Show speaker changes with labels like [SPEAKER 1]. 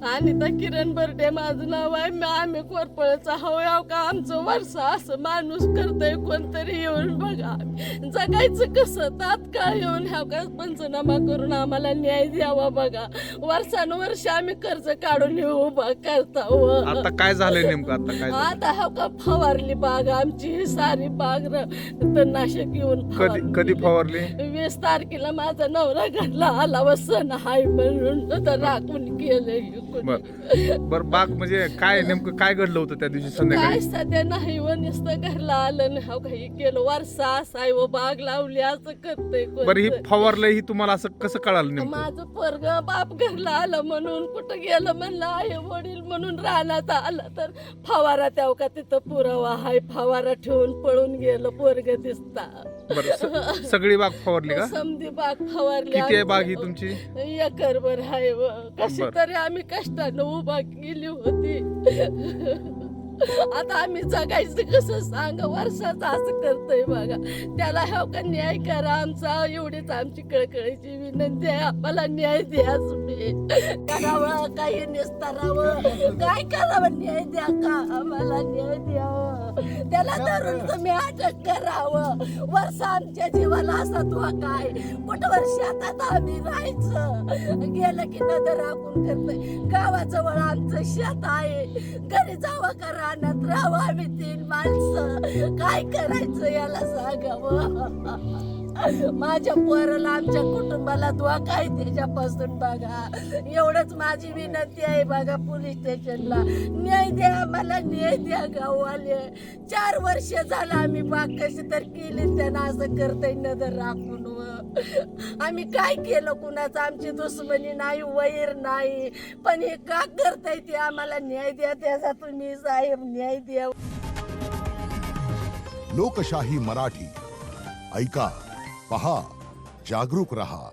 [SPEAKER 1] आणि त्या किरण बर्डे माझं नाव आहे. आम्ही कोरपळचा हवं का आमचं वर्षा असं माणूस करतोय कोणतरी येऊन बघा. जगायचं कसं तात्काळ येऊन ह्या का पंचनामा करून आम्हाला न्याय द्यावा बघा. वर्षानुवर्ष आम्ही कर्ज काढून उभा करता.
[SPEAKER 2] आता काय झालंय नेमकं? आता काय झालंय?
[SPEAKER 1] आता हा का फवारली बाग आमची ही सारी बाग तणनाशक येऊन
[SPEAKER 2] कधी फवारली?
[SPEAKER 1] 20 तारखेला माझा नवरा घरला आला व सण हाय म्हणून तर राखून गेलं.
[SPEAKER 2] बर बाग म्हणजे काय नेमकं काय घडलं होतं त्या दिवशी
[SPEAKER 1] काय
[SPEAKER 2] संध्याकाळी?
[SPEAKER 1] सध्या नाही व नुसतं घरला आलं ना काही केलं वर्षा असाय व बाग लावली असं करतोय
[SPEAKER 2] बरं ही
[SPEAKER 1] कोणतं.
[SPEAKER 2] फवारलंय ही तुम्हाला असं कसं कळालं नेमकं?
[SPEAKER 1] माझं पोरग बाप घरला आलं म्हणून कुठं गेलं म्हणलं आहे वडील म्हणून रानात आलं तर फवारा त्याव का तिथं पुरावा हाय. फवारा ठेवून पळून गेलं पोरग दिसता.
[SPEAKER 2] बरं सगळी बाग फवारली का?
[SPEAKER 1] समधी बाग फवारली.
[SPEAKER 2] किती आहे बाग ही तुमची?
[SPEAKER 1] एकरभर आहे व कशी
[SPEAKER 2] बरं.
[SPEAKER 1] तरी आम्ही कष्टानं उभा केली होती. आता आम्ही जगायचं कसं सांग. वर्षाचं असं करतोय बघा. त्याला ह्या का न्याय करा आमचा एवढीच आमची कळकळीची विनंती आहे. आम्हाला न्याय द्या तुम्ही. करावं काही निस्तारावं काय करावं न्याय द्या का आम्हाला न्याय द्यावं. त्याला धरून तुम्ही अटक करावं. वर्ष आमच्या जीवाला असा धोका आहे. कुठवर शेतात आम्ही राहायचं गेलं की नजर राखून करतोय. गावाजवळ आमचं शेत आहे. घरी जावं का रानात राहावं आम्ही 3 माणसं. काय करायचं याला सांगावं. माझ्या पोराला आमच्या कुटुंबाला धोका आहे त्याच्यापासून बघा. एवढंच माझी विनंती आहे बघा पोलीस स्टेशनला. न्याय द्या आम्हाला न्याय द्या गाववाले. 4 वर्ष झालं आम्ही बाग कशी तर केली त्यांना असं करतय नजर राखून. आम्ही काय केलं कुणाचं आमची दुश्मनी नाही वैर नाही पण हे का करताय ते आम्हाला न्याय द्या. त्याचा तुम्ही साहेब न्याय द्या.
[SPEAKER 3] लोकशाही मराठी ऐका, पहा, जागरूक रहा.